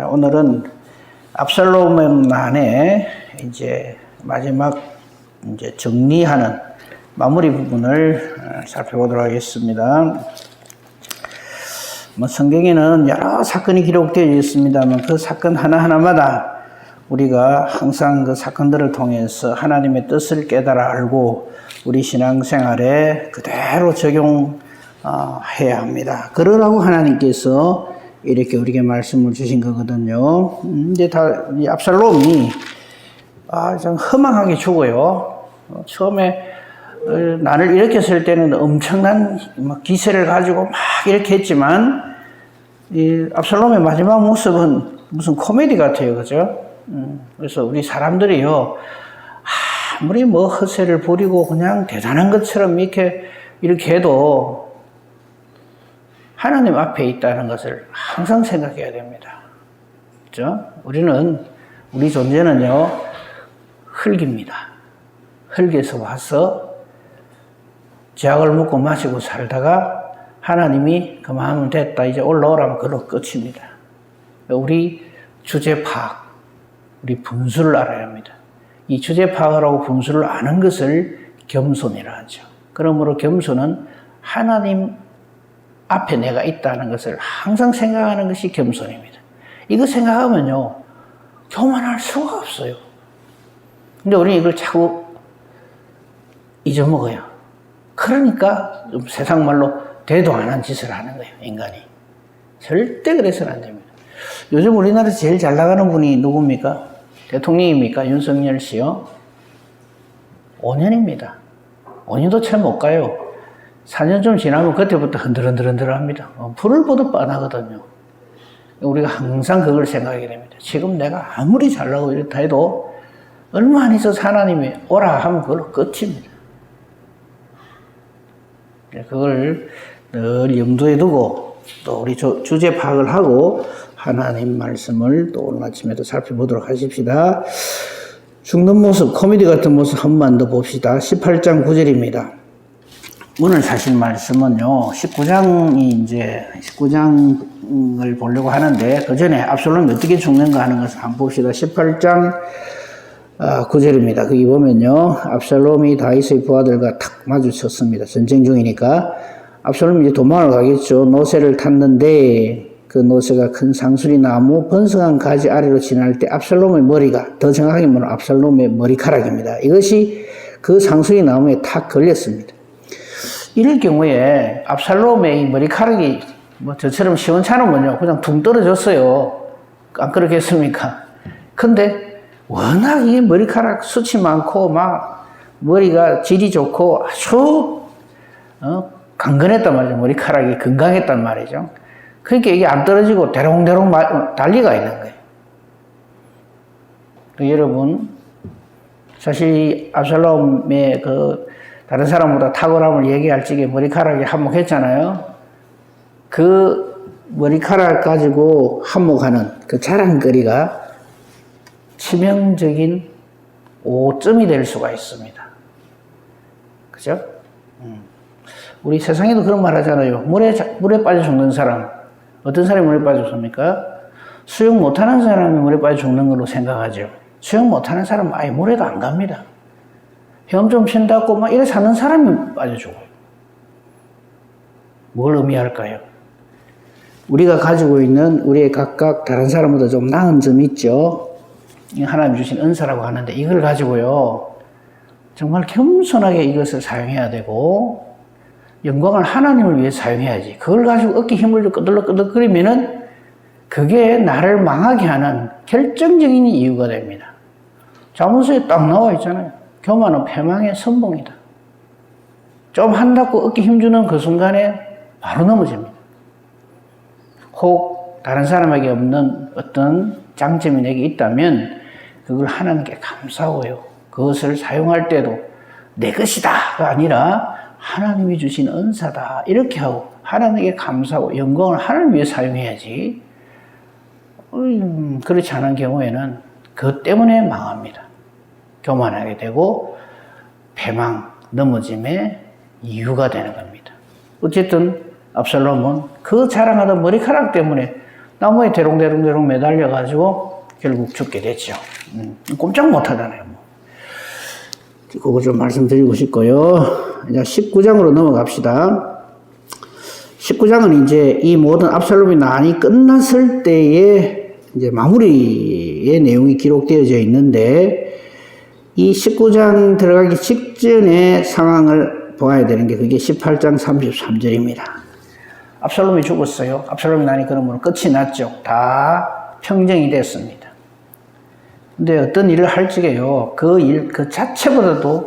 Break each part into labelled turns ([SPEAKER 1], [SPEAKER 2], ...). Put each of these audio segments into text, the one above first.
[SPEAKER 1] 오늘은 압살롬만의 이제 마지막 이제 정리하는 마무리 부분을 살펴보도록 하겠습니다. 성경에는 여러 사건이 기록되어 있습니다만 그 사건 하나하나마다 우리가 항상 그 사건들을 통해서 하나님의 뜻을 깨달아 알고 우리 신앙생활에 그대로 적용해야 합니다. 그러라고 하나님께서 이렇게 우리에게 말씀을 주신 거거든요. 이제 이 압살롬이 좀 허망하게 죽어요. 처음에 나를 일으켰을 때는 엄청난 기세를 가지고 막 이렇게 했지만 이 압살롬의 마지막 모습은 무슨 코미디 같아요, 그죠? 그래서 우리 사람들이요, 아무리 허세를 부리고 그냥 대단한 것처럼 이렇게 해도 하나님 앞에 있다는 것을 항상 생각해야 됩니다. 그죠? 우리 존재는요, 흙입니다. 흙에서 와서 죄악을 먹고 마시고 살다가 하나님이 그만하면 됐다, 이제 올라오라면 그걸로 끝입니다. 우리 주제 파악, 우리 분수를 알아야 합니다. 이 주제 파악을 하고 분수를 아는 것을 겸손이라 하죠. 그러므로 겸손은 하나님 앞에 내가 있다는 것을 항상 생각하는 것이 겸손입니다. 이거 생각하면요, 교만할 수가 없어요. 근데 우리는 이걸 자꾸 잊어먹어요. 그러니까 좀 세상 말로 대도 안 한 짓을 하는 거예요, 인간이. 절대 그래서는 안 됩니다. 요즘 우리나라에서 제일 잘 나가는 분이 누굽니까? 대통령입니까? 윤석열 씨요? 5년입니다. 5년도 채 못 가요. 4년 좀 지나면 그때부터 흔들흔들 합니다. 불을 보듯 뻔하거든요. 우리가 항상 그걸 생각하게 됩니다. 지금 내가 아무리 잘나고 이렇다 해도 얼마 안 있어서 하나님이 오라 하면 그걸로 끝입니다. 그걸 늘 염두에 두고 또 우리 주제 파악을 하고 하나님 말씀을 또 오늘 아침에도 살펴보도록 하십시다. 죽는 모습, 코미디 같은 모습 한 번만 더 봅시다. 18장 9절입니다. 오늘 사실 말씀은요, 19장을 보려고 하는데, 그 전에 압살롬이 어떻게 죽는가 하는 것을 한번 봅시다. 18장 9절입니다. 거기 보면요, 압살롬이 다윗의 부하들과 탁 마주쳤습니다. 전쟁 중이니까. 압살롬이 이제 도망을 가겠죠. 노새를 탔는데, 그 노새가 큰 상수리 나무 번성한 가지 아래로 지날 때 압살롬의 머리가, 더 정확하게 말하면 압살롬의 머리카락입니다. 이것이 그 상수리 나무에 탁 걸렸습니다. 이럴 경우에 압살롬의 이 머리카락이 저처럼 시원찮으면요, 그냥 둥 떨어졌어요. 안 그렇겠습니까? 근데 워낙 이 머리카락 숱이 많고 머리가 질이 좋고 아주 강건했단 말이죠. 머리카락이 건강했단 말이죠. 그러니까 이게 안 떨어지고 대롱대롱 달리가 있는 거예요. 여러분, 사실 압살롬의 다른 사람보다 탁월함을 얘기할 적에 머리카락이 한몫했잖아요. 그 머리카락 가지고 한몫하는 그 자랑거리가 치명적인 오점이 될 수가 있습니다. 그죠? 우리 세상에도 그런 말 하잖아요. 물에 빠져 죽는 사람. 어떤 사람이 물에 빠져 죽습니까? 수영 못하는 사람이 물에 빠져 죽는 걸로 생각하죠. 수영 못하는 사람은 아예 물에도 안 갑니다. 헤엄 좀 친다고 이래 사는 사람이 빠져 죽어요. 뭘 의미할까요? 우리가 가지고 있는 우리의 각각 다른 사람보다 좀 나은 점이 있죠. 하나님 주신 은사라고 하는데 이걸 가지고요, 정말 겸손하게 이것을 사용해야 되고 영광을 하나님을 위해 사용해야지. 그걸 가지고 어깨 힘을 좀 끄덕끄덕거리면은 그게 나를 망하게 하는 결정적인 이유가 됩니다. 자문서에 딱 나와 있잖아요. 교만은 패망의 선봉이다. 좀 한다고 어깨 힘주는 그 순간에 바로 넘어집니다. 혹 다른 사람에게 없는 어떤 장점이 내게 있다면 그걸 하나님께 감사하고요, 그것을 사용할 때도 내 것이다가 아니라 하나님이 주신 은사다 이렇게 하고 하나님께 감사하고 영광을 하나님 위해 사용해야지. 그렇지 않은 경우에는 그것 때문에 망합니다. 교만하게 되고 패망, 넘어짐의 이유가 되는 겁니다. 어쨌든 압살롬은 그 자랑하던 머리카락 때문에 나무에 대롱대롱대롱 매달려가지고 결국 죽게 됐죠. 꼼짝 못 하잖아요. 뭐. 그거 좀 말씀드리고 싶고요. 이제 19장으로 넘어갑시다. 19장은 이제 이 모든 압살롬의 난이 끝났을 때의 이제 마무리의 내용이 기록되어져 있는데, 이 19장 들어가기 직전의 상황을 보아야 되는 게 그게 18장 33절입니다. 압살롬이 죽었어요. 압살롬의 난이 그러므로 끝이 났죠. 다 평정이 됐습니다. 근데 어떤 일을 할 적에요, 그 일 그 자체보다도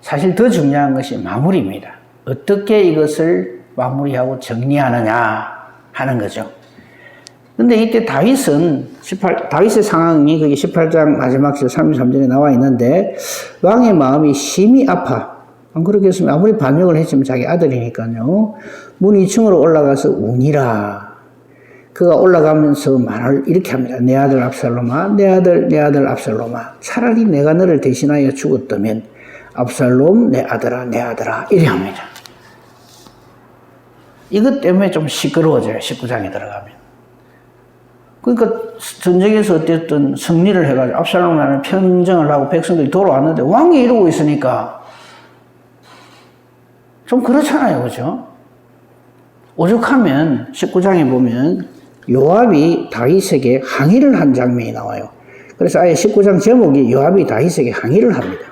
[SPEAKER 1] 사실 더 중요한 것이 마무리입니다. 어떻게 이것을 마무리하고 정리하느냐 하는 거죠. 근데 이때 다윗의 상황이 그게 18장 마지막 절 33절에 나와 있는데, 왕의 마음이 심히 아파. 안 그렇겠으면 아무리 반역을 했지만 자기 아들이니까요. 문 2층으로 올라가서 우니라. 그가 올라가면서 말을 이렇게 합니다. 내 아들 압살롬아, 내 아들 압살롬아. 차라리 내가 너를 대신하여 죽었다면 압살롬 내 아들아 이래 합니다. 이것 때문에 좀 시끄러워져요. 19장에 들어가면. 그러니까 전쟁에서 어쨌든 승리를 해가지고 압살롬 나라는 평정을 하고 백성들이 돌아왔는데 왕이 이러고 있으니까 좀 그렇잖아요. 그죠? 오죽하면 19장에 보면 요압이 다윗에게 항의를 한 장면이 나와요. 그래서 아예 19장 제목이 요압이 다윗에게 항의를 합니다.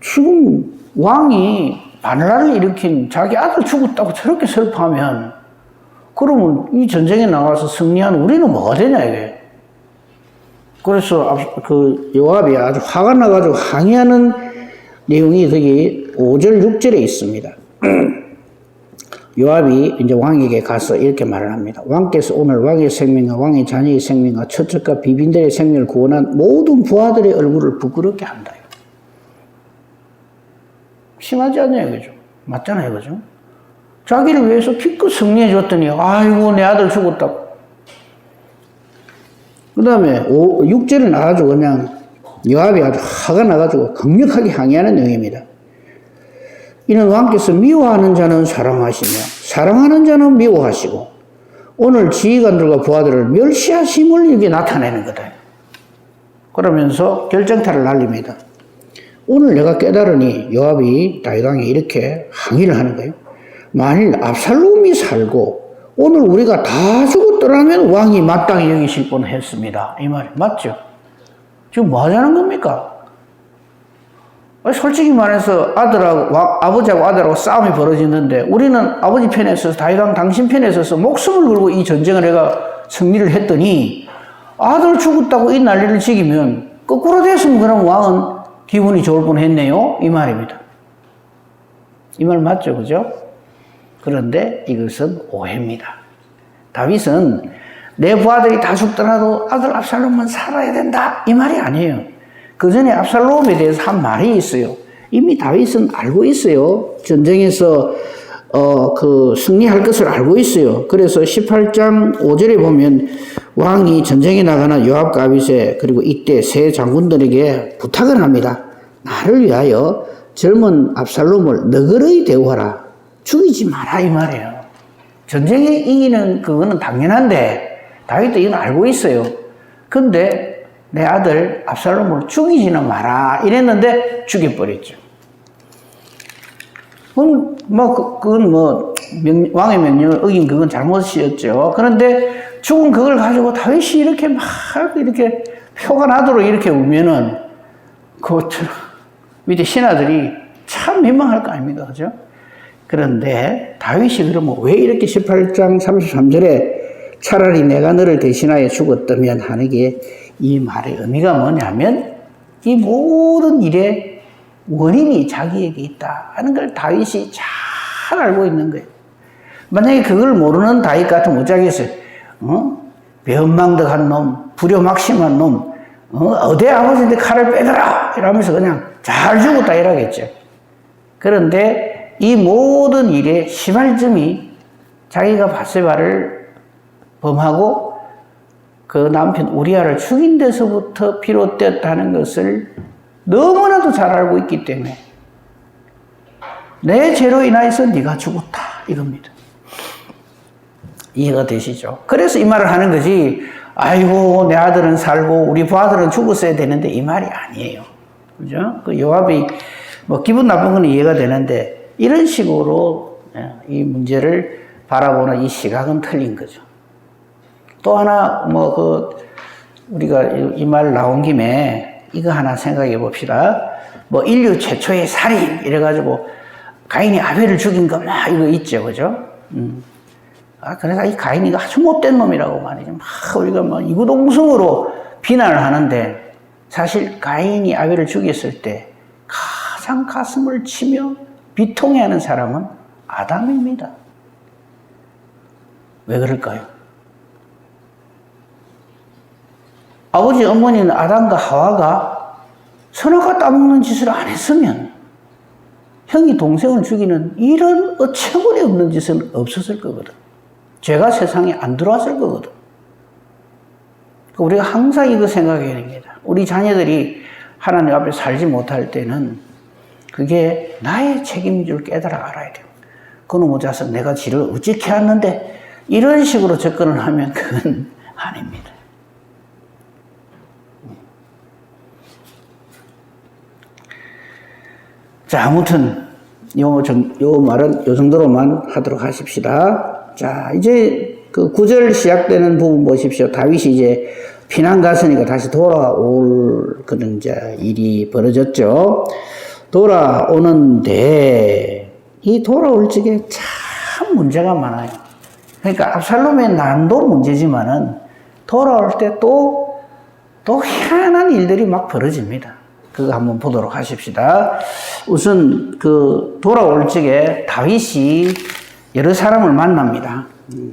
[SPEAKER 1] 지금 왕이 반란을 일으킨 자기 아들 죽었다고 저렇게 슬퍼하면, 그러면 이 전쟁에 나가서 승리한 우리는 뭐가 되냐 이게. 그래서 그 요압이 아주 화가 나가지고 항의하는 내용이 거기 5절 6절에 있습니다. 요압이 이제 왕에게 가서 이렇게 말을 합니다. 왕께서 오늘 왕의 생명과 왕의 자녀의 생명과 처첩과 비빈들의 생명을 구원한 모든 부하들의 얼굴을 부끄럽게 한다. 심하지 않냐요, 그죠? 맞잖아요, 그죠? 자기를 위해서 기껏 승리해 줬더니, 아이고, 내 아들 죽었다고. 그 다음에 6절에 나가지고 그냥 요압이 아주 화가 나가지고 강력하게 항의하는 내용입니다. 이는 왕께서 미워하는 자는 사랑하시며 사랑하는 자는 미워하시고 오늘 지휘관들과 부하들을 멸시하심을 이게 나타내는 거다. 그러면서 결정타를 날립니다. 오늘 내가 깨달으니 요압이 다윗왕에 이렇게 항의를 하는 거예요. 만일 압살롬이 살고 오늘 우리가 다 죽었더라면 왕이 마땅히 여기실 뻔했습니다. 이 말이 맞죠? 지금 뭐 하자는 겁니까? 솔직히 말해서 아버지하고 아들하고 싸움이 벌어지는데 우리는 아버지 편에 서서 다윗왕 당신 편에 서서 목숨을 걸고 이 전쟁을 해가 승리를 했더니 아들 죽었다고 이 난리를 지기면 거꾸로 됐으면 그럼 왕은 기분이 좋을 뻔했네요. 이 말입니다. 이 말 맞죠? 그죠? 그런데 이것은 오해입니다. 다윗은 내 부하들이 다 죽더라도 아들 압살롬만 살아야 된다. 이 말이 아니에요. 그 전에 압살롬에 대해서 한 말이 있어요. 이미 다윗은 알고 있어요. 전쟁에서 승리할 것을 알고 있어요. 그래서 18장 5절에 보면 왕이 전쟁에 나가는 요압과 아비세 그리고 이때 세 장군들에게 부탁을 합니다. 나를 위하여 젊은 압살롬을 너그러이 대우하라. 죽이지 마라 이 말이에요. 전쟁에 이기는 그거는 당연한데 다윗도 이건 알고 있어요. 근데 내 아들 압살롬을 죽이지는 마라 이랬는데 죽여버렸죠. 그건 왕의 명령을 어긴 그건 잘못이었죠. 그런데 죽은 그걸 가지고 다윗이 이렇게 막 이렇게 표가 나도록 이렇게 울면은 그 밑에 신하들이 참 민망할 거 아닙니까? 그죠? 그런데 다윗이 그러면 왜 이렇게 18장 33절에 차라리 내가 너를 대신하여 죽었다면 하는 게 이 말의 의미가 뭐냐면 이 모든 일의 원인이 자기에게 있다 하는 걸 다윗이 잘 알고 있는 거예요. 만약에 그걸 모르는 다윗 같으면 어쩌겠어요? 배은망덕한 놈, 불효막심한 놈, 어디 아버지한테 칼을 빼더라 이러면서 그냥 잘 죽었다 이러겠죠. 그런데 이 모든 일의 시발점이 자기가 밧세바를 범하고 그 남편 우리아를 죽인 데서부터 비롯되었다는 것을 너무나도 잘 알고 있기 때문에 내 죄로 인하여서 네가 죽었다 이겁니다. 이해가 되시죠? 그래서 이 말을 하는 거지, 아이고, 내 아들은 살고, 우리 부하들은 죽었어야 되는데, 이 말이 아니에요. 그죠? 그 요압이, 뭐, 기분 나쁜 건 이해가 되는데, 이런 식으로 이 문제를 바라보는 이 시각은 틀린 거죠. 또 하나, 우리가 이 말 나온 김에, 이거 하나 생각해 봅시다. 뭐, 인류 최초의 살인, 이래가지고, 가인이 아벨을 죽인 거, 이거 있죠. 그죠? 그래서 이 가인이가 아주 못된 놈이라고 말이죠. 우리가 이구동성으로 비난을 하는데, 사실 가인이 아벨을 죽였을 때 가장 가슴을 치며 비통해하는 사람은 아담입니다. 왜 그럴까요? 아버지, 어머니는 아담과 하와가 선악과 따먹는 짓을 안 했으면 형이 동생을 죽이는 이런 어처구니 없는 짓은 없었을 거거든. 죄가 세상에 안 들어왔을 거거든. 우리가 항상 이거 생각해야 됩니다. 우리 자녀들이 하나님 앞에 살지 못할 때는 그게 나의 책임인 줄 깨달아 알아야 돼요. 그놈의 자식 내가 지를 어찌게 했는데 이런 식으로 접근을 하면 그건 아닙니다. 자, 아무튼 요 말은 요 정도로만 하도록 하십시다. 자, 이제 그 9절 시작되는 부분 보십시오. 다윗이 이제 피난 갔으니까 다시 돌아올 그런 이제 일이 벌어졌죠. 돌아오는데 이 돌아올 적에 참 문제가 많아요. 그러니까 압살롬의 난도 문제지만은 돌아올 때 또 희한한 일들이 막 벌어집니다. 그거 한번 보도록 하십시다. 우선 그 돌아올 적에 다윗이 여러 사람을 만납니다.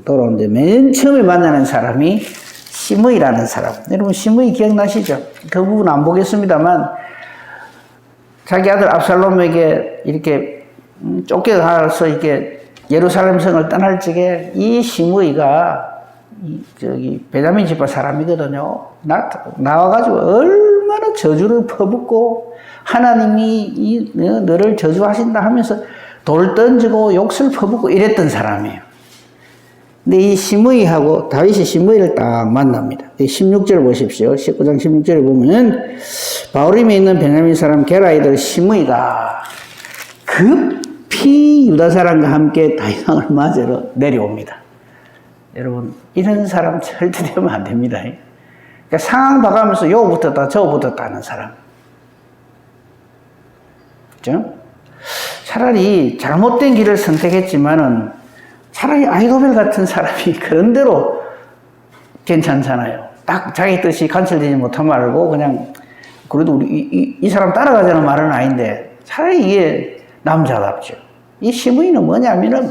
[SPEAKER 1] 돌아오는데 맨 처음에 만나는 사람이 시므이라는 사람. 여러분 시므이 기억나시죠? 그 부분 안 보겠습니다만 자기 아들 압살롬에게 이렇게 쫓겨가서 이렇게 예루살렘 성을 떠날 적에 이 시므이가 베냐민 지파 사람이거든요. 나와가지고 얼마나 저주를 퍼붓고 하나님이 너를 저주하신다 하면서 돌 던지고 욕설 퍼붓고 이랬던 사람이에요. 근데 이 시므이하고 다윗이 시므이를 딱 만납니다. 16절 보십시오. 19장 16절에 보면 바울임에 있는 베냐민 사람 게라이들 시므이가 급히 유다 사람과 함께 다윗왕을 맞으러 내려옵니다. 여러분 이런 사람 절대 되면 안 됩니다. 그러니까 상황 봐가면서 요 붙었다 저 붙었다 하는 사람. 그렇죠? 차라리 잘못된 길을 선택했지만은 차라리 아이도벨 같은 사람이 그런 대로 괜찮잖아요. 딱 자기 뜻이 관철되지 못한 말고 그냥 그래도 우리 이 사람 따라가자는 말은 아닌데 차라리 이게 남자답죠. 이 시므이는 뭐냐면은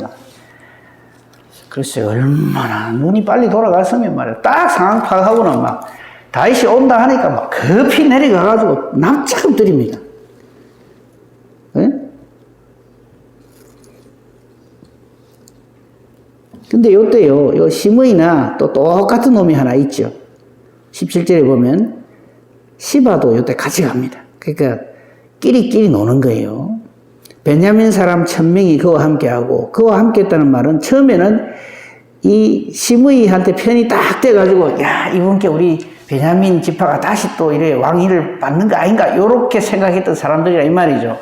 [SPEAKER 1] 글쎄 얼마나 눈이 빨리 돌아갔으면 말이야. 딱 상황 파악하고는 막 다윗이 온다 하니까 막 급히 내려가가지고 납작 엎드립니다. 네? 근데 요때요, 요 시므이나 또 똑같은 놈이 하나 있죠. 17절에 보면 시바도 요때 같이 갑니다. 그러니까 끼리끼리 노는 거예요. 베냐민 사람 1000명이 그와 함께하고 그와 함께했다는 말은 처음에는 이 시므이한테 편이 딱 돼가지고 야 이분께 우리 베냐민 지파가 다시 또 이래 왕위를 받는 거 아닌가 요렇게 생각했던 사람들이라 이 말이죠.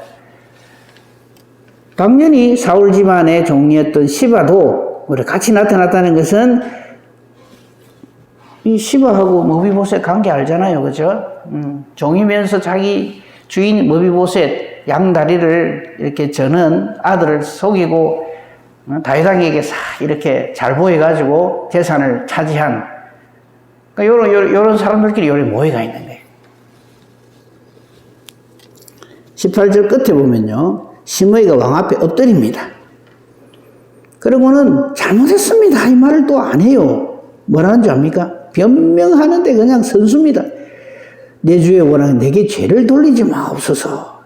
[SPEAKER 1] 당연히 사울 집안의 종이었던 시바도 우리 같이 나타났다는 것은 이 시바하고 머비보셋 관계 알잖아요, 그죠? 종이면서 자기 주인 머비보셋 양다리를 이렇게 저는 아들을 속이고 다윗왕에게 싹 이렇게 잘 보여가지고 재산을 차지한 그러니까 요런 사람들끼리 요런 모여가 있는 거예요. 18절 끝에 보면요, 시므이가 왕 앞에 엎드립니다. 그러고는 잘못했습니다 이 말을 또 안 해요. 뭐라는 줄 압니까? 변명하는데 그냥 선수입니다. 내 주의 원하는 내게 죄를 돌리지 마옵소서.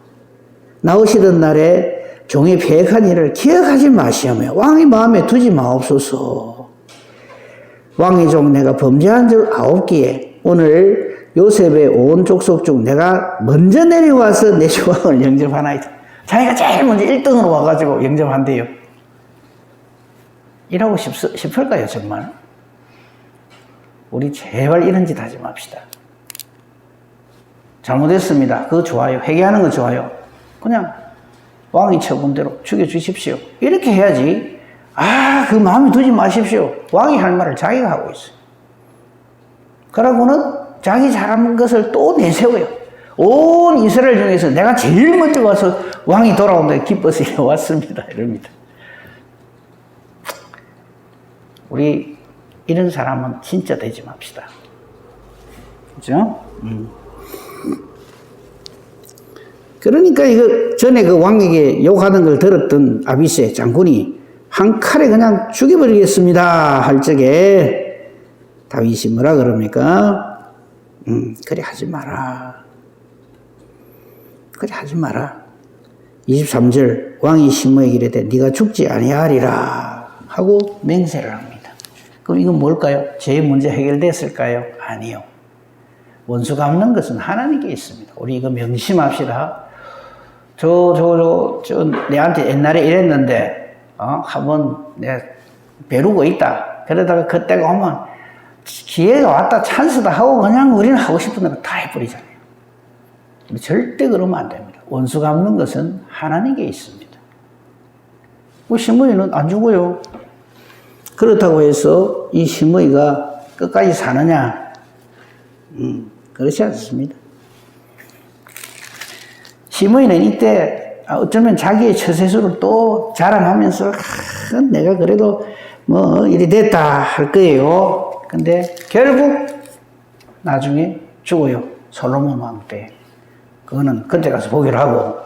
[SPEAKER 1] 나오시던 날에 종의 패역한 일을 기억하지 마시오며 왕의 마음에 두지 마옵소서. 왕의 종 내가 범죄한 줄 아옵기에 오늘 요셉의 온 족속 중 내가 먼저 내려와서 내 조항을 영접하나이다. 자기가 제일 먼저 1등으로 와가지고 영접한대요. 이라고 싶을까요, 정말? 우리 제발 이런 짓 하지 맙시다. 잘못했습니다. 그거 좋아요. 회개하는 거 좋아요. 그냥 왕이 처분대로 죽여주십시오. 이렇게 해야지. 그 마음에 두지 마십시오. 왕이 할 말을 자기가 하고 있어요. 그러고는 자기 잘한 것을 또 내세워요. 온 이스라엘 중에서 내가 제일 먼저 와서 왕이 돌아온다 기뻐서 왔습니다. 이럽니다. 우리 이런 사람은 진짜 되지 맙시다. 그죠? 그러니까 이거 전에 그 왕에게 욕하던 걸 들었던 아비새 장군이 한 칼에 그냥 죽여버리겠습니다 할 적에 다윗이 뭐라 그럽니까? 그래 하지 마라. 그래 하지 마라. 23절 왕이 시므에게 이르되 네가 죽지 아니하리라 하고 맹세를 합니다. 그럼 이건 뭘까요? 제 문제 해결됐을까요? 아니요. 원수 갚는 것은 하나님께 있습니다. 우리 이거 명심합시다. 내한테 옛날에 이랬는데, 한번 내가 벼르고 있다. 그러다가 그때가 오면 기회가 왔다, 찬스다 하고 그냥 우리는 하고 싶은 대로 다 해버리잖아요. 우리 절대 그러면 안 됩니다. 원수 갚는 것은 하나님께 있습니다. 시므이는 안 죽어요. 그렇다고 해서 이 시므이가 끝까지 사느냐? 그렇지 않습니다. 시므이는 이때 어쩌면 자기의 처세술을 또 자랑하면서 내가 그래도 뭐 이리 됐다 할 거예요. 근데 결국 나중에 죽어요. 솔로몬 왕 때. 그거는 그때 가서 보기로 하고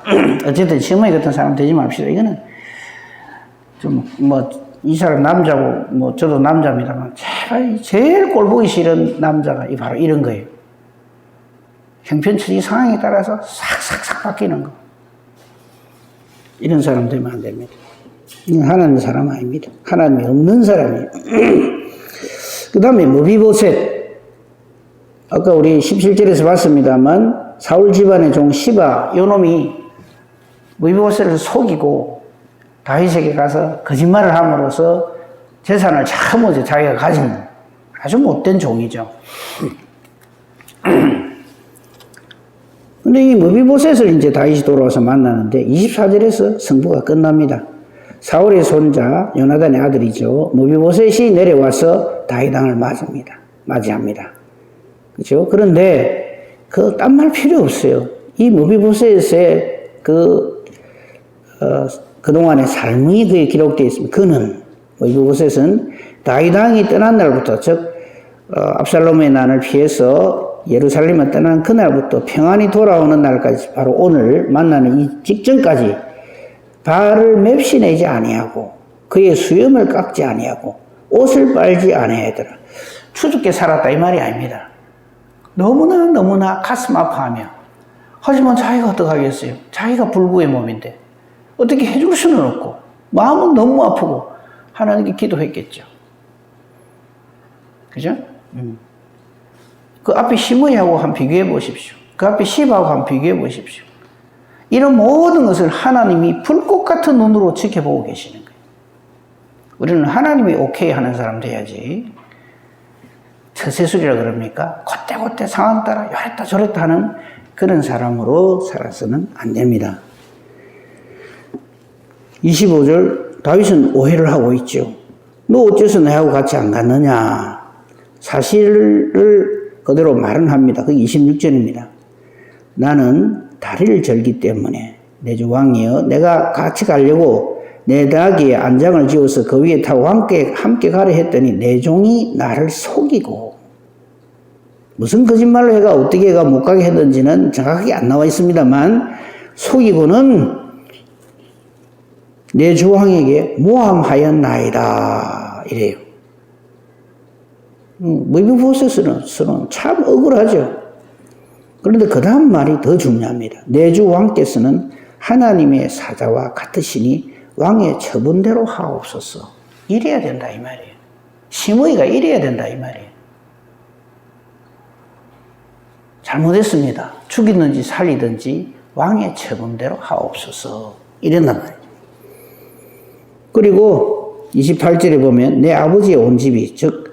[SPEAKER 1] 어쨌든 시므이 같은 사람 되지 맙시다. 이거는 좀 이 사람 남자고 저도 남자입니다만 제일 꼴보기 싫은 남자가 바로 이런 거예요. 형편처지 상황에 따라서 싹싹싹 바뀌는 거. 이런 사람 되면 안 됩니다. 이건 하나님의 사람 아닙니다. 하나님이 없는 사람이에요. 그 다음에 무비보셋. 아까 우리 17절에서 봤습니다만 사울 집안의 종 시바 요 놈이 무비보셋을 속이고 다윗에게 가서 거짓말을 함으로써 재산을 처음으로 자기가 가진 아주 못된 종이죠. 근데 이 무비보셋을 이제 다윗이 돌아와서 만나는데 24절에서 승부가 끝납니다. 사울의 손자 요나단의 아들이죠. 무비보셋이 내려와서 다윗 왕을 맞이합니다. 그렇죠? 그런데 딴 말 필요 없어요. 이 무비보셋의 그동안의 삶이 그에 기록되어 있습니다. 무비보셋은 다윗 왕이 떠난 날부터, 즉 압살롬의 난을 피해서 예루살렘을 떠난 그날부터 평안히 돌아오는 날까지, 바로 오늘 만나는 이 직전까지 발을 맵시 내지 아니하고 그의 수염을 깎지 아니하고 옷을 빨지 아니하더라. 추죽게 살았다 이 말이 아닙니다. 너무나 가슴 아파하며, 하지만 자기가 어떡하겠어요? 자기가 불구의 몸인데 어떻게 해줄 수는 없고 마음은 너무 아프고 하나님께 기도했겠죠. 그죠? 그 앞에 시므이하고 한번 비교해 보십시오. 그 앞에 시바하고 한번 비교해 보십시오. 이런 모든 것을 하나님이 불꽃 같은 눈으로 지켜보고 계시는 거예요. 우리는 하나님이 오케이 하는 사람 돼야지. 처세술이라 그럽니까? 그때 상황 따라 요랬다 저랬다 하는 그런 사람으로 살아서는 안 됩니다. 25절 다윗은 오해를 하고 있죠. 너 어째서 내하고 같이 안 갔느냐? 사실을 그대로 말은 합니다. 그게 26절입니다. 나는 다리를 절기 때문에 내 주 왕이여 내가 같이 가려고 내 나귀에 안장을 지어서 그 위에 타고 함께 가려 했더니 내 종이 나를 속이고, 무슨 거짓말로 해가 어떻게 해가 못 가게 했는지는 정확하게 안 나와 있습니다만 속이고는 내 주 왕에게 모함하였나이다 이래요. 무비보셋은 참 억울하죠. 그런데 그 다음 말이 더 중요합니다. 내 주 왕께서는 하나님의 사자와 같으시니 왕의 처분대로 하옵소서. 이래야 된다 이 말이에요. 시므이가 이래야 된다 이 말이에요. 잘못했습니다. 죽이든지 살리든지 왕의 처분대로 하옵소서. 이랬단 말이에요. 그리고 28절에 보면 내 아버지의 온 집이 즉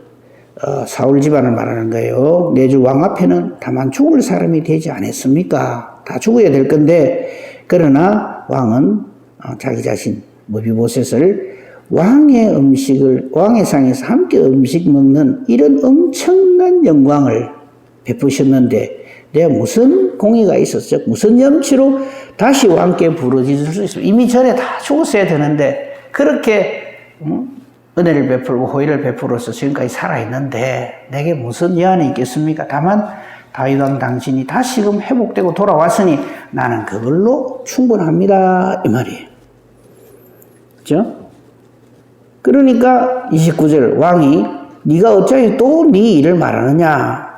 [SPEAKER 1] 사울 집안을 말하는 거예요. 내 주 왕 앞에는 다만 죽을 사람이 되지 않았습니까? 다 죽어야 될 건데 그러나 왕은 자기 자신 무비보셋을 왕의 상에서 함께 음식 먹는 이런 엄청난 영광을 베푸셨는데 내가 무슨 공의가 있었죠? 무슨 염치로 다시 왕께 부르짖을 수 있습니까? 이미 전에 다 죽었어야 되는데 그렇게 은혜를 베풀고 호의를 베풀어서 지금까지 살아있는데 내게 무슨 여한이 있겠습니까? 다만 다윗 왕 당신이 다시금 회복되고 돌아왔으니 나는 그걸로 충분합니다. 이 말이에요. 그렇죠? 그러니까 29절 왕이 네가 어찌하여 또 네 일을 말하느냐.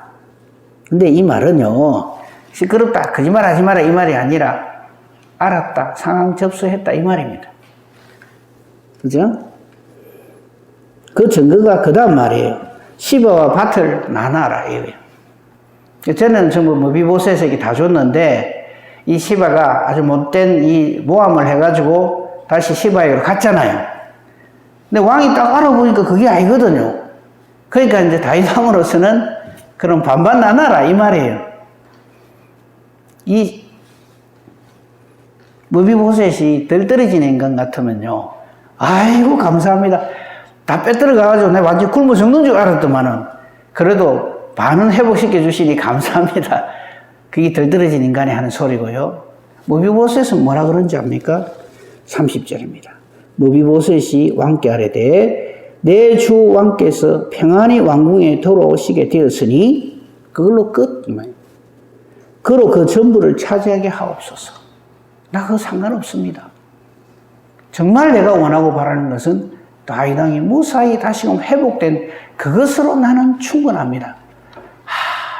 [SPEAKER 1] 근데 이 말은요. 시끄럽다. 거짓말하지 마라 이 말이 아니라 알았다. 상황 접수했다 이 말입니다. 그죠? 그 증거가 그 다음 말이에요. 시바와 밭을 나눠라 이거예요. 저는 전부 무비보셋에게 다 줬는데 이 시바가 아주 못된 이 모함을 해가지고 다시 시바에게로 갔잖아요. 근데 왕이 딱 알아보니까 그게 아니거든요. 그러니까 이제 다윗 왕으로서는 그럼 반반 나눠라 이 말이에요. 이 무비보셋이 덜 떨어진 인간 같으면요. 아이고 감사합니다. 다 빼들어가가지고 내가 완전 굶어 죽는 줄 알았더만은 그래도 반은 회복시켜 주시니 감사합니다. 그게 덜 떨어진 인간이 하는 소리고요. 무비보셋은 뭐라 그런지 압니까? 30절입니다. 무비보셋이 왕께 아뢰되 내 주 왕께서 평안히 왕궁에 돌아오시게 되었으니 그걸로 끝. 그로 그 전부를 차지하게 하옵소서. 나 그거 상관없습니다. 정말 내가 원하고 바라는 것은 다윗 왕이 무사히 다시금 회복된 그것으로 나는 충분합니다.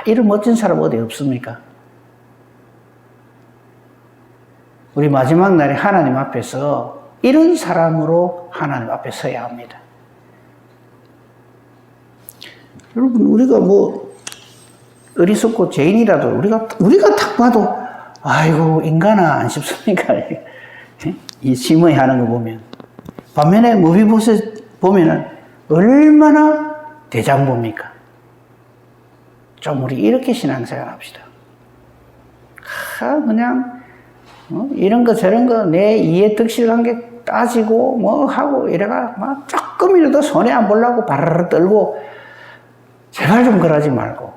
[SPEAKER 1] 이런 멋진 사람 어디 없습니까? 우리 마지막 날에 하나님 앞에서 이런 사람으로 하나님 앞에 서야 합니다. 여러분 우리가 뭐 어리석고 죄인이라도 우리가 딱 봐도 아이고 인간아 안 싶습니까? 이 심의 하는 거 보면 반면에 무비보셋 보면은 얼마나 대장부입니까? 좀 우리 이렇게 신앙생활 합시다. 그냥 이런 거 저런 거 내 이해 득실관계 따지고 뭐 하고 이래가 막 조금이라도 손해 안 보려고 바르르 떨고 제발 좀 그러지 말고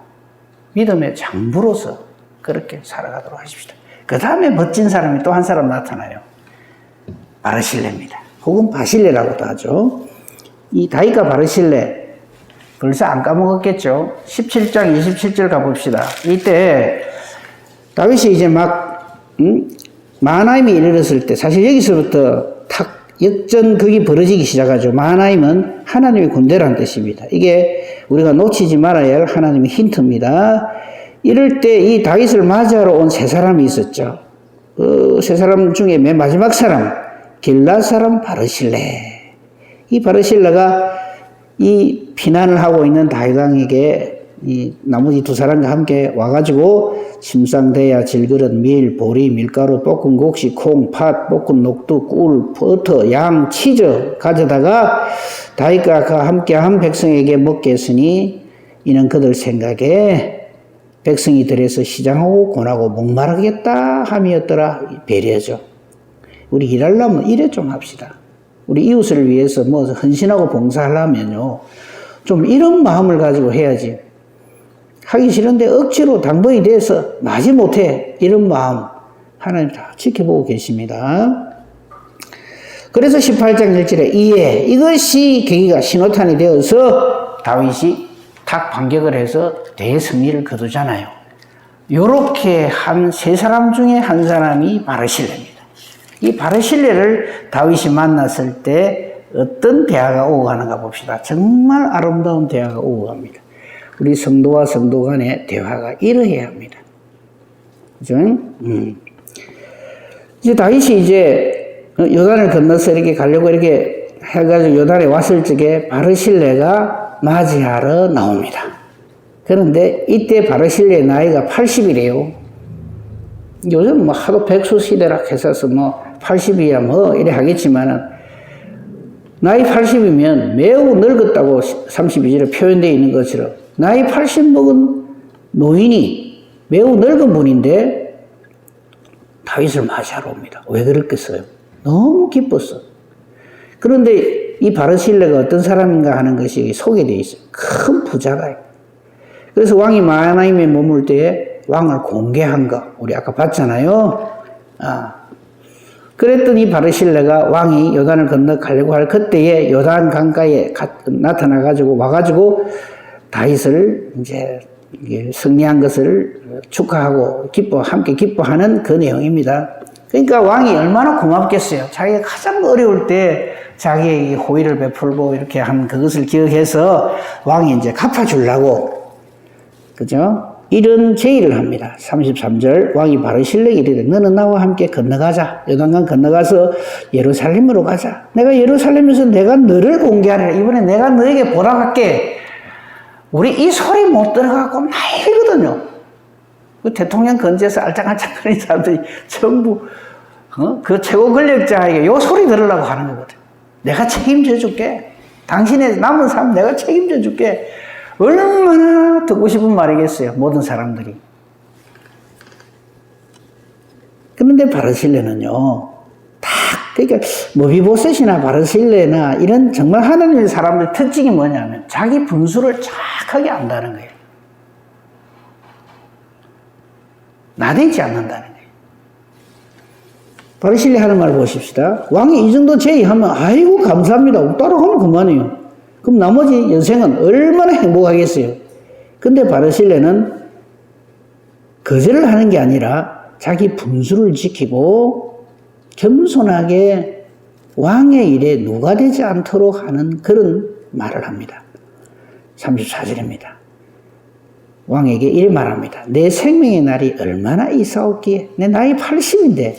[SPEAKER 1] 믿음의 장부로서 그렇게 살아가도록 하십시다. 그 다음에 멋진 사람이 또 한 사람 나타나요. 바르실레입니다. 혹은 바실레라고도 하죠. 이 다윗과 바르실레 벌써 안 까먹었겠죠. 17장 27절 가봅시다. 이때 다윗이 이제 막 마하나임에 이르렀을 때 사실 여기서부터 탁 역전극이 벌어지기 시작하죠. 마하나임은 하나님의 군대라는 뜻입니다. 이게 우리가 놓치지 말아야 할 하나님의 힌트입니다. 이럴 때 이 다윗을 맞이하러 온 세 사람이 있었죠. 세 사람 중에 맨 마지막 사람 길랏 사람 바르실레. 이 바르실레가 이 피난을 하고 있는 다윗 왕에게 이 나머지 두 사람과 함께 와가지고 침상대야, 질그릇, 밀, 보리, 밀가루, 볶은 곡식, 콩, 팥, 볶은 녹두, 꿀, 버터, 양, 치즈 가져다가 다윗과 함께한 백성에게 먹게 했으니 이는 그들 생각에 백성이 들에서 시장하고 권하고 목마르겠다 함이었더라. 배려죠. 우리 일하려면 이래 좀 합시다. 우리 이웃을 위해서 뭐 헌신하고 봉사하려면요. 좀 이런 마음을 가지고 해야지. 하기 싫은데 억지로 당번이 돼서 마지못해 이런 마음 하나님 다 지켜보고 계십니다. 그래서 18장 1절에 이에 이것이 계기가 신호탄이 되어서 다윗이 탁 반격을 해서 대승리를 거두잖아요. 요렇게 한 세 사람 중에 한 사람이 바르실레입니다. 이 바르실레를 다윗이 만났을 때 어떤 대화가 오고 가는가 봅시다. 정말 아름다운 대화가 오고 갑니다. 우리 성도와 성도 간의 대화가 이러해야 합니다. 그죠? 이제 다윗이 이제 요단을 건너서 이렇게 가려고 이렇게 해가지고 요단에 왔을 적에 바르실레가 맞이하러 나옵니다. 그런데 이때 바르실레의 나이가 80이래요. 요즘 뭐 하도 백수 시대라 해서 뭐 80이야 뭐 이래 하겠지만은 나이 80이면 매우 늙었다고 32절에 표현되어 있는 것처럼 나이 80 먹은 노인이 매우 늙은 분인데 다윗을 맞이하러 옵니다. 왜 그랬겠어요? 너무 기뻤어. 그런데 이 바르실레가 어떤 사람인가 하는 것이 소개되어 있어요. 큰 부자가. 그래서 왕이 마하나임에 머물 때에 왕을 공개한 거 우리 아까 봤잖아요. 그랬더니 바르실레가 왕이 요단을 건너가려고 할 그때에 요단 강가에 나타나가지고 와가지고 다윗을 이제 승리한 것을 축하하고 함께 기뻐하는 그 내용입니다. 그러니까 왕이 얼마나 고맙겠어요. 자기가 가장 어려울 때 자기의 호의를 베풀고 이렇게 한 그것을 기억해서 왕이 이제 갚아주려고, 그죠? 이런 제의를 합니다. 33절 왕이 바르실레에게 이르되 너는 나와 함께 건너가자. 요단강 건너가서 예루살렘으로 가자. 내가 예루살렘에서 내가 너를 공개하리라. 이번에 내가 너에게 보답할게. 우리 이 소리 못 들어가고 말거든요. 그 대통령 건재에서 알짱알짱거리는 사람들이 전부 그 최고 권력자에게 요 소리 들으려고 하는 거거든. 내가 책임져 줄게. 당신의 남은 삶 내가 책임져 줄게. 얼마나 듣고 싶은 말이겠어요, 모든 사람들이. 그런데 바르실레는요, 그러니까 모비보셋이나 바르실레나 이런 정말 하나님의 사람들 특징이 뭐냐면 자기 분수를 정확하게 안다는 거예요. 나대지 않는다는 거예요. 바르실레 하는 말 보십시다. 왕이 이 정도 제의하면 아이고 감사합니다. 따라가면 그만이에요. 그럼 나머지 인생은 얼마나 행복하겠어요. 근데 바르실레는 거절을 하는 게 아니라 자기 분수를 지키고 겸손하게 왕의 일에 누가 되지 않도록 하는 그런 말을 합니다. 34절입니다. 왕에게 이렇게 말합니다. 내 생명의 날이 얼마나 있사옵기에 내 나이 80인데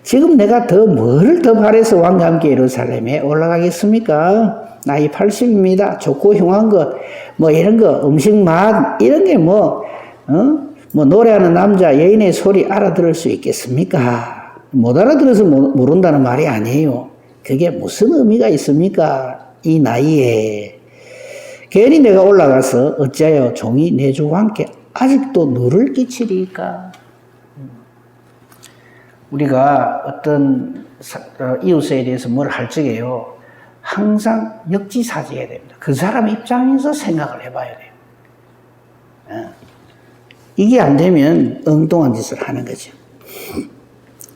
[SPEAKER 1] 지금 내가 뭐를 더 바래서 왕과 함께 예루살렘에 올라가겠습니까? 나이 80입니다. 좋고 흉한 것, 이런 거, 음식 맛, 이런 게 노래하는 남자, 여인의 소리 알아들을 수 있겠습니까? 못 알아들어서 모른다는 말이 아니에요. 그게 무슨 의미가 있습니까? 이 나이에. 괜히 내가 올라가서 어찌하여 종이 내 주와 함께 아직도 누를 끼치리까? 우리가 어떤 이웃에 대해서 뭘 할 적에요. 항상 역지사지해야 됩니다. 그 사람 입장에서 생각을 해봐야 돼요. 이게 안 되면 엉뚱한 짓을 하는 거죠.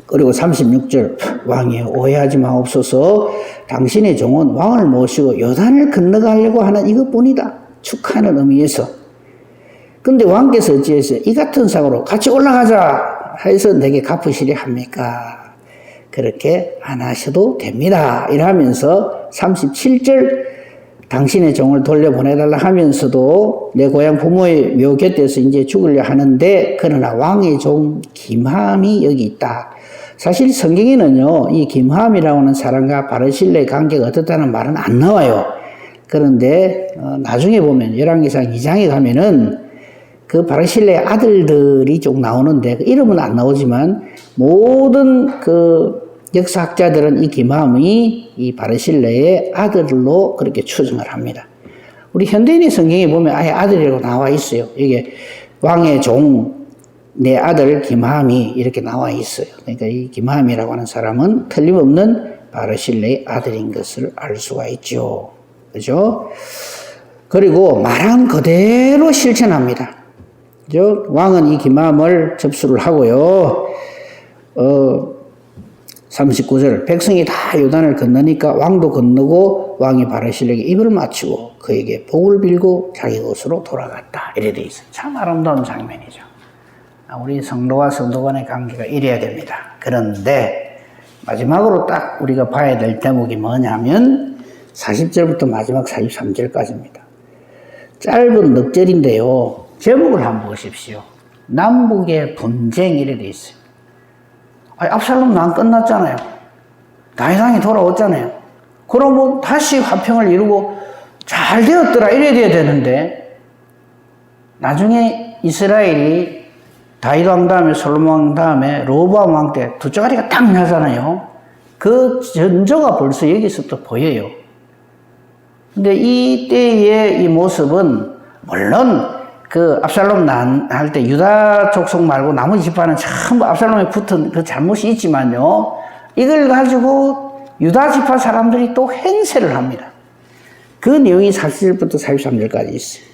[SPEAKER 1] 그리고 36절 왕이 오해하지 마옵소서. 당신의 종은 왕을 모시고 요단을 건너가려고 하는 이것뿐이다. 축하하는 의미에서. 근데 왕께서 어찌해서 이 같은 사고로 같이 올라가자 해서 내게 갚으시려 합니까? 그렇게 안 하셔도 됩니다. 이러면서 37절 당신의 종을 돌려보내달라 하면서도 내 고향 부모의 묘 곁에서 이제 죽으려 하는데 그러나 왕의 종 김함이 여기 있다. 사실 성경에는요, 이 김함이라고 하는 사람과 바르실레의 관계가 어떻다는 말은 안 나와요. 그런데 나중에 보면 열왕기상 2장에 가면은 그 바르실레의 아들들이 좀 나오는데 그 이름은 안 나오지만 모든 그 역사학자들은 이 김함이 이 바르실레의 아들로 그렇게 추정을 합니다. 우리 현대인의 성경에 보면 아예 아들이라고 나와 있어요. 이게 왕의 종, 내 아들 김함이 이렇게 나와 있어요. 그러니까 이 김함이라고 하는 사람은 틀림없는 바르실레의 아들인 것을 알 수가 있죠. 그죠? 그리고 말한 그대로 실천합니다. 그죠? 왕은 이 김함을 접수를 하고요. 39절 백성이 다 요단을 건너니까 왕도 건너고 왕이 바르실레에게 입을 맞추고 그에게 복을 빌고 자기 곳으로 돌아갔다. 이래 돼 있어요. 참 아름다운 장면이죠. 우리 성도와 성도 간의 관계가 이래야 됩니다. 그런데 마지막으로 딱 우리가 봐야 될 대목이 뭐냐면 40절부터 마지막 43절까지입니다. 짧은 넉절인데요. 제목을 한번 보십시오. 남북의 분쟁 이래 돼 있어요. 압살롬 난 끝났잖아요. 다윗왕이 돌아왔잖아요. 그럼 다시 화평을 이루고 잘 되었더라 이래야 돼야 되는데 나중에 이스라엘이 다윗왕 다음에 솔로몬 다음에 로보암 왕 때 두 쪼가리가 딱 나잖아요. 그 전조가 벌써 여기서 또 보여요. 근데 이때의 이 모습은 물론 그 압살롬 할 때 유다 족속 말고 나머지 지파는 전부 압살롬에 붙은 그 잘못이 있지만요. 이걸 가지고 유다 지파 사람들이 또 행세를 합니다. 그 내용이 41절부터 43절까지 있어요.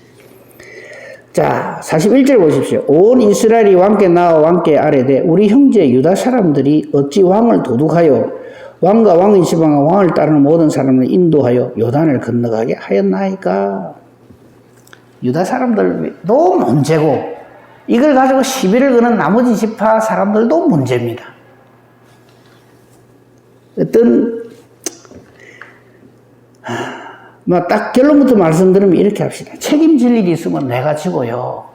[SPEAKER 1] 자, 41절 보십시오. 온 이스라엘이 왕께 나와 왕께 아뢰되 우리 형제 유다 사람들이 어찌 왕을 도둑하여 왕과 왕의 지방과 왕을 따르는 모든 사람을 인도하여 요단을 건너가게 하였나이까. 유다 사람들도 문제고 이걸 가지고 시비를 거는 나머지 지파 사람들도 문제입니다. 어떤 딱 결론부터 말씀드리면 이렇게 합시다. 책임질 일이 있으면 내가 지고요.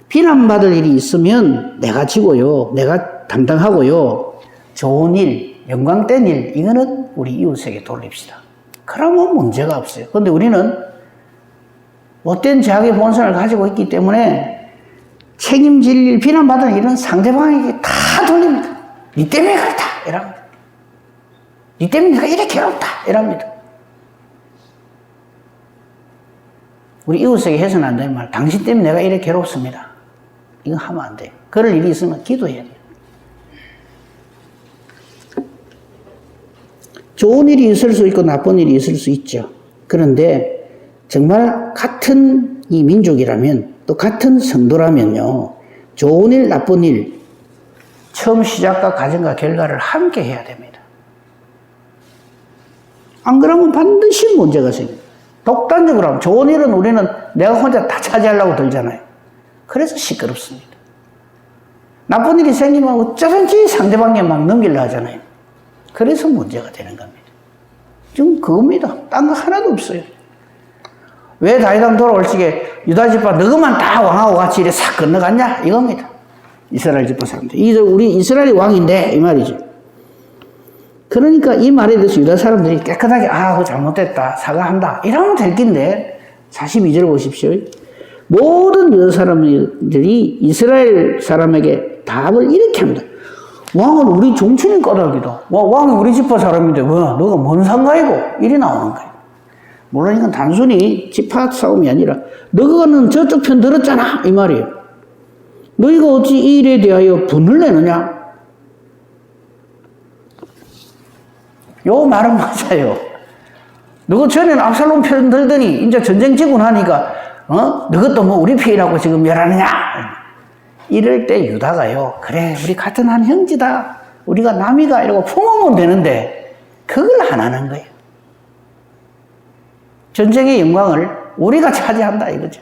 [SPEAKER 1] 비난받을 일이 있으면 내가 지고요. 내가 담당하고요. 좋은 일, 영광된 일, 이거는 우리 이웃에게 돌립시다. 그러면 문제가 없어요. 그런데 우리는 못된 자기 본성을 가지고 있기 때문에 책임질 일, 비난받을 일은 상대방에게 다 돌립니다. 니 때문에 그렇다 이랍니다. 니 때문에 내가 이렇게 괴롭다 이랍니다. 우리 이웃에게 해서는 안 되는 말, 당신 때문에 내가 이렇게 괴롭습니다. 이거 하면 안 돼요. 그럴 일이 있으면 기도해야 돼요. 좋은 일이 있을 수 있고 나쁜 일이 있을 수 있죠. 그런데 정말 같은 이 민족이라면 또 같은 성도라면요. 좋은 일, 나쁜 일, 처음 시작과 과정과 결과를 함께 해야 됩니다. 안 그러면 반드시 문제가 생깁니다. 독단적으로 하면 좋은 일은 우리는 내가 혼자 다 차지하려고 들잖아요. 그래서 시끄럽습니다. 나쁜 일이 생기면 어쩌든지 상대방에 막 넘기려 하잖아요. 그래서 문제가 되는 겁니다. 지금 그겁니다. 딴 거 하나도 없어요. 왜 다윗왕 돌아올 적에 유다 지파 너희만 다 왕하고 같이 이렇게 싹 건너갔냐? 이겁니다. 이스라엘 지파 사람들. 우리 이스라엘이 왕인데 이 말이죠. 그러니까 이 말에 대해서 유다 사람들이 깨끗하게 그거 잘못됐다 사과한다 이러면 될 긴데 42절 보십시오. 모든 유다 사람들이 이스라엘 사람에게 답을 이렇게 합니다. 왕은 우리 종친인 까닭이다. 왕이 우리 지파 사람인데 너가 뭔 상관이고 이리 나오는 거예요. 물론 이건 단순히 지파 싸움이 아니라 너는 저쪽 편 들었잖아 이 말이에요. 너희가 어찌 이 일에 대하여 분을 내느냐? 요 말은 맞아요. 너가 전에는 압살롬 편 들더니 이제 전쟁 지고 나니까 너것도 뭐 우리 편이라고 지금 멸하느냐? 이럴 때 유다가요. 그래 우리 같은 한 형제다. 우리가 남이가 이러고 품으면 되는데 그걸 안 하는 거예요. 전쟁의 영광을 우리가 차지한다 이거죠.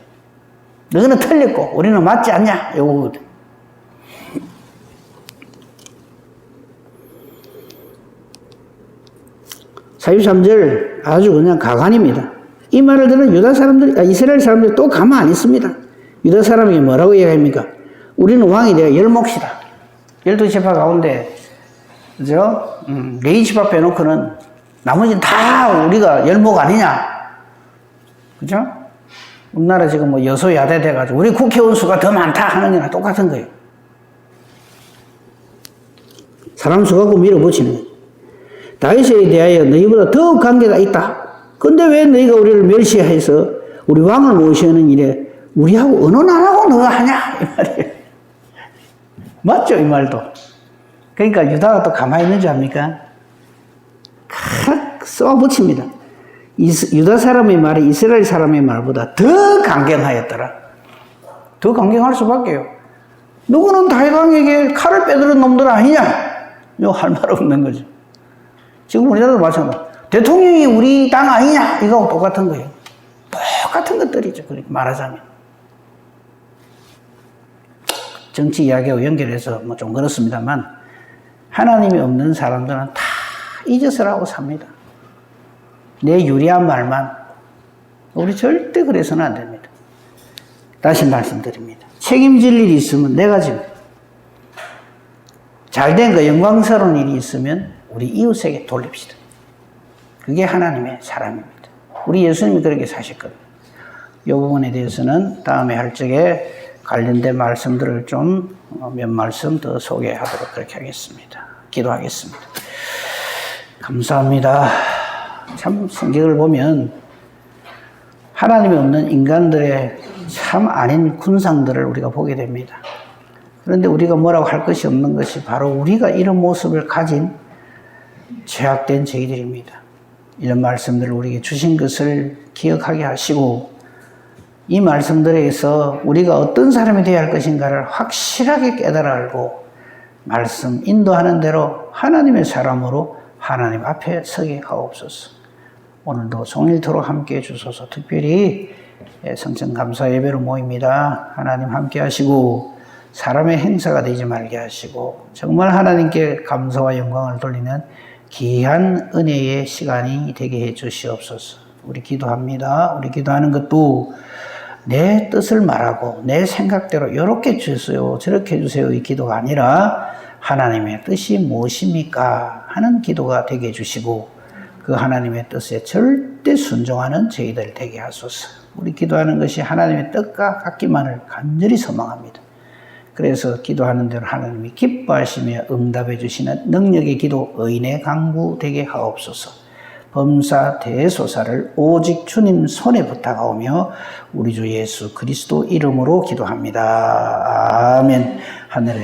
[SPEAKER 1] 너는 틀렸고 우리는 맞지 않냐? 요거거든. (43절) 아주 그냥 가관입니다. 이 말을 들은 유다 사람들, 이스라엘 사람들이 또 가만 안 있습니다. 유다 사람이 뭐라고 얘기합니까? 우리는 왕이 되어 열 몫이다. 12지파 가운데, 그죠? 레위 지파 빼놓고는 나머지는 다 우리가 열목 아니냐? 그죠? 우리나라 지금 뭐 여소야대 돼가지고 우리 국회의원 수가 더 많다 하는 거랑 똑같은 거예요. 사람 수 갖고 밀어붙이는 거예요. 다윗에 대하여 너희보다 더 관계가 있다. 근데 왜 너희가 우리를 멸시해서 우리 왕을 모시는 일에 우리하고 어느 나라하고 너가 하냐? 이 말이에요. 맞죠? 이 말도. 그러니까 유다가 또 가만히 있는 줄 압니까? 칵 쏘아붙입니다. 유다 사람의 말이 이스라엘 사람의 말보다 더 강경하였더라. 더 강경할 수밖에요. 누구는 다윗왕에게 칼을 빼들은 놈들 아니냐? 이거 할 말 없는 거죠. 지금 우리나라도 마찬가지로 대통령이 우리 당 아니냐? 이거하고 똑같은 거예요. 똑같은 것들이죠. 그렇게 말하자면. 정치 이야기하고 연결해서 뭐 좀 그렇습니다만 하나님이 없는 사람들은 다 잊어서 하고 삽니다. 내 유리한 말만. 우리 절대 그래서는 안 됩니다. 다시 말씀드립니다. 책임질 일이 있으면 내가 지금 잘된 거 영광스러운 일이 있으면 우리 이웃에게 돌립시다. 그게 하나님의 사람입니다. 우리 예수님이 그렇게 사셨거든요. 이 부분에 대해서는 다음에 할 적에 관련된 말씀들을 좀 몇 말씀 더 소개하도록 그렇게 하겠습니다. 기도하겠습니다. 감사합니다. 참 성경을 보면 하나님이 없는 인간들의 참 아닌 군상들을 우리가 보게 됩니다. 그런데 우리가 뭐라고 할 것이 없는 것이 바로 우리가 이런 모습을 가진 죄악된 저희들입니다. 이런 말씀들을 우리에게 주신 것을 기억하게 하시고 이 말씀들에서 우리가 어떤 사람이 되어야 할 것인가를 확실하게 깨달아 알고 말씀 인도하는 대로 하나님의 사람으로 하나님 앞에 서게 하옵소서. 오늘도 종일토록 함께해 주소서. 특별히 성천감사 예배로 모입니다. 하나님 함께 하시고 사람의 행사가 되지 말게 하시고 정말 하나님께 감사와 영광을 돌리는 귀한 은혜의 시간이 되게 해 주시옵소서. 우리 기도합니다. 우리 기도하는 것도 내 뜻을 말하고 내 생각대로 이렇게 주세요 저렇게 해주세요 이 기도가 아니라 하나님의 뜻이 무엇입니까 하는 기도가 되게 해주시고 그 하나님의 뜻에 절대 순종하는 저희들 되게 하소서. 우리 기도하는 것이 하나님의 뜻과 같기만을 간절히 소망합니다. 그래서 기도하는 대로 하나님이 기뻐하시며 응답해 주시는 능력의 기도 의인의 강구 되게 하옵소서. 범사 대소사를 오직 주님 손에 부탁하오며 우리 주 예수 그리스도 이름으로 기도합니다. 아멘. 하늘에